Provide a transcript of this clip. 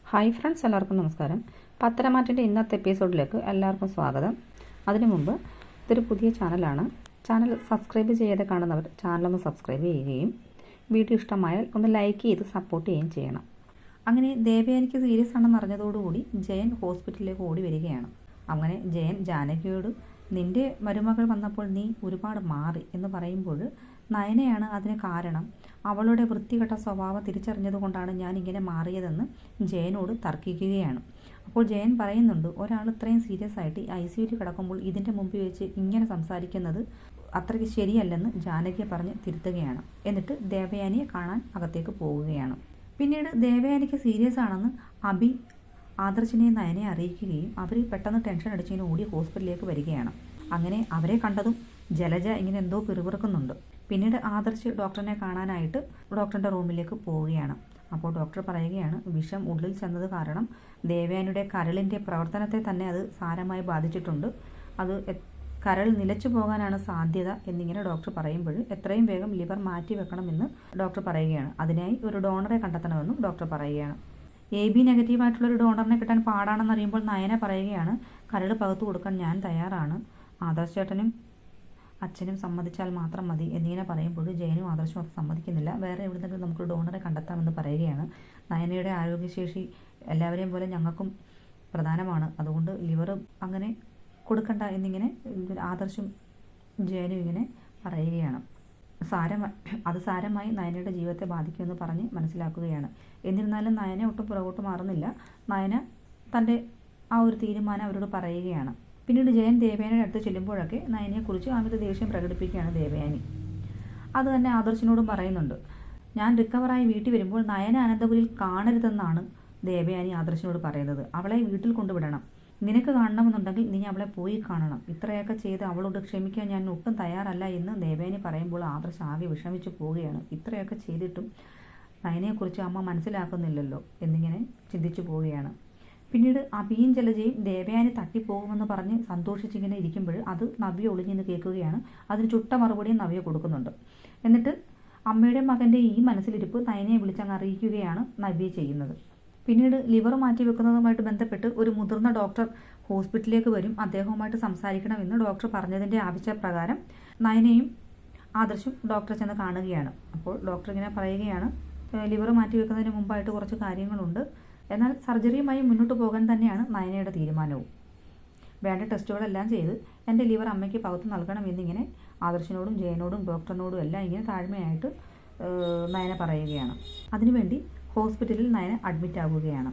Hi friends, എല്ലാവർക്കും നമസ്കാരം. പത്തരമാറ്റിൻ്റെ ഇന്നത്തെ എപ്പിസോഡിലേക്ക് എല്ലാവർക്കും സ്വാഗതം. അതിനു മുമ്പ് ഇതൊരു പുതിയ ചാനലാണ്. ചാനൽ സബ്സ്ക്രൈബ് ചെയ്യാതെ കാണുന്നവർ ചാനലൊന്ന് സബ്സ്ക്രൈബ് ചെയ്യുകയും വീഡിയോ ഇഷ്ടമായാൽ ഒന്ന് ലൈക്ക് ചെയ്ത് സപ്പോർട്ട് ചെയ്യുകയും ചെയ്യണം. അങ്ങനെ ദേവയാനിക്ക് സീരിയസ് ആണെന്ന് അറിഞ്ഞതോടുകൂടി ജയൻ ഹോസ്പിറ്റലിലേക്ക് ഓടി വരികയാണ്. അങ്ങനെ ജയൻ ജാനകിയോട് നിൻ്റെ മരുമകൾ വന്നപ്പോൾ നീ ഒരുപാട് മാറി എന്ന് പറയുമ്പോൾ നയനയാണ് അതിന് കാരണം, അവളുടെ വൃത്തികെട്ട സ്വഭാവം തിരിച്ചറിഞ്ഞതുകൊണ്ടാണ് ഞാൻ ഇങ്ങനെ മാറിയതെന്ന് ജയനോട് തർക്കിക്കുകയാണ്. അപ്പോൾ ജയൻ പറയുന്നുണ്ട്, ഒരാൾ ഇത്രയും സീരിയസ് ആയിട്ട് ICUയിൽ കിടക്കുമ്പോൾ ഇതിൻ്റെ മുമ്പിൽ വെച്ച് ഇങ്ങനെ സംസാരിക്കുന്നത് അത്രയ്ക്ക് ശരിയല്ലെന്ന് ജാനകിയെ പറഞ്ഞ് തിരുത്തുകയാണ്. എന്നിട്ട് ദേവയാനിയെ കാണാൻ അകത്തേക്ക് പോവുകയാണ്. പിന്നീട് ദേവയാനിക്ക് സീരിയസ് ആണെന്ന് അഭി ആദർശിനെ നയനെ അറിയിക്കുകയും അവർ പെട്ടെന്ന് ടെൻഷൻ അടിച്ചിങ്ങനെ ഓടി ഹോസ്പിറ്റലിലേക്ക് വരികയാണ്. അങ്ങനെ അവരെ കണ്ടതും ജലജ ഇങ്ങനെ എന്തോ പിറുപിറുക്കുന്നുണ്ട്. പിന്നീട് ആദർശ് ഡോക്ടറിനെ കാണാനായിട്ട് ഡോക്ടറിൻ്റെ റൂമിലേക്ക് പോവുകയാണ്. അപ്പോൾ ഡോക്ടർ പറയുകയാണ്, വിഷം ഉള്ളിൽ ചെന്നത് കാരണം ദേവയാനിയുടെ കരളിൻ്റെ പ്രവർത്തനത്തെ തന്നെ അത് സാരമായി ബാധിച്ചിട്ടുണ്ട്. അത് കരൾ നിലച്ചു പോകാനാണ് സാധ്യത എന്നിങ്ങനെ ഡോക്ടർ പറയുമ്പോൾ എത്രയും വേഗം ലിവർ മാറ്റി വെക്കണമെന്ന് ഡോക്ടർ പറയുകയാണ്. അതിനായി ഒരു ഡോണറെ കണ്ടെത്തണമെന്നും ഡോക്ടർ പറയുകയാണ്. AB നെഗറ്റീവായിട്ടുള്ളൊരു ഡോണറിനെ കിട്ടാൻ പാടാണെന്നറിയുമ്പോൾ നയന പറയുകയാണ്, കരൾ പകുത്തു കൊടുക്കാൻ ഞാൻ തയ്യാറാണ്, ആദർശ് ചേട്ടനും അച്ഛനും സമ്മതിച്ചാൽ മാത്രം മതി എന്നിങ്ങനെ പറയുമ്പോൾ ജയനും ആദർശവും അത് സമ്മതിക്കുന്നില്ല. വേറെ എവിടുന്നെങ്കിലും നമുക്ക് ഡോണറെ കണ്ടെത്താമെന്ന് പറയുകയാണ്. നയനയുടെ ആരോഗ്യശേഷി എല്ലാവരെയും പോലെ ഞങ്ങൾക്കും പ്രധാനമാണ്, അതുകൊണ്ട് ലിവർ അങ്ങനെ കൊടുക്കണ്ട എന്നിങ്ങനെ ആദർശും ജയനും ഇങ്ങനെ പറയുകയാണ്. അത് സാരമായി നയനയുടെ ജീവിതത്തെ ബാധിക്കുമെന്ന് പറഞ്ഞ് മനസ്സിലാക്കുകയാണ്. എന്നിരുന്നാലും നയന ഒട്ടും പുറകോട്ട് മാറുന്നില്ല. നയന തൻ്റെ ആ ഒരു തീരുമാനം അവരോട് പറയുകയാണ്. പിന്നീട് ജയൻ ദേവയാനിയുടെ അടുത്ത് ചെല്ലുമ്പോഴൊക്കെ നയനയെക്കുറിച്ച് അമിത ദേഷ്യം പ്രകടിപ്പിക്കുകയാണ് ദേവയാനി. അത് തന്നെ ആദർശിനോടും പറയുന്നുണ്ട്. ഞാൻ റിക്കവറായി വീട്ടിൽ വരുമ്പോൾ നയന അനന്തപുരിയിൽ കാണരുതെന്നാണ് ദേവയാനി ആദർശിനോട് പറയുന്നത്. അവളെ വീട്ടിൽ കൊണ്ടുവിടണം. നിനക്ക് കാണണമെന്നുണ്ടെങ്കിൽ നീ അവളെ പോയി കാണണം. ഇത്രയൊക്കെ ചെയ്ത് അവളോട് ക്ഷമിക്കാൻ ഞാൻ ഒട്ടും തയ്യാറല്ല എന്ന് ദേവയാനി പറയുമ്പോൾ ആദർശ് ആകെ വിഷമിച്ചു പോവുകയാണ്. ഇത്രയൊക്കെ ചെയ്തിട്ടും നയനയെക്കുറിച്ച് അമ്മ മനസ്സിലാക്കുന്നില്ലല്ലോ എന്നിങ്ങനെ ചിന്തിച്ചു പോവുകയാണ്. പിന്നീട് അഭിയും ജലജയും ദേവയാനി തട്ടിപ്പോകുമെന്ന് പറഞ്ഞ് സന്തോഷിച്ചിങ്ങനെ ഇരിക്കുമ്പോൾ അത് നവ്യ ഒളിഞ്ഞെന്ന് കേൾക്കുകയാണ്. അതിന് ചുട്ട മറുപടിയും നവ്യ കൊടുക്കുന്നുണ്ട്. എന്നിട്ട് അമ്മയുടെ മകൻ്റെ ഈ മനസ്സിലിരിപ്പ് നയനയെ വിളിച്ചങ്ങ് അറിയിക്കുകയാണ് നവ്യ ചെയ്യുന്നത്. പിന്നീട് ലിവർ മാറ്റി വെക്കുന്നതുമായിട്ട് ബന്ധപ്പെട്ട് ഒരു മുതിർന്ന ഡോക്ടർ ഹോസ്പിറ്റലിലേക്ക് വരും, അദ്ദേഹവുമായിട്ട് സംസാരിക്കണമെന്ന് ഡോക്ടർ പറഞ്ഞതിൻ്റെ ആവശ്യപ്രകാരം നയനയും ആദർശും ഡോക്ടറെ ചെന്ന് കാണുകയാണ്. അപ്പോൾ ഡോക്ടർ ഇങ്ങനെ പറയുകയാണ്, ലിവർ മാറ്റി വെക്കുന്നതിന് മുമ്പായിട്ട് കുറച്ച് കാര്യങ്ങളുണ്ട്, എന്നാൽ സർജറിയുമായി മുന്നോട്ട് പോകാൻ തന്നെയാണ് നയനയുടെ തീരുമാനവും. വേണ്ട ടെസ്റ്റുകളെല്ലാം ചെയ്ത് എൻ്റെ ലിവർ അമ്മയ്ക്ക് പകുത്ത് നൽകണം എന്നിങ്ങനെ ആദർശിനോടും ജയനോടും ഡോക്ടറിനോടും എല്ലാം ഇങ്ങനെ താഴ്മയായിട്ട് നയന പറയുകയാണ്. അതിനുവേണ്ടി ഹോസ്പിറ്റലിൽ നയന അഡ്മിറ്റ് ആവുകയാണ്.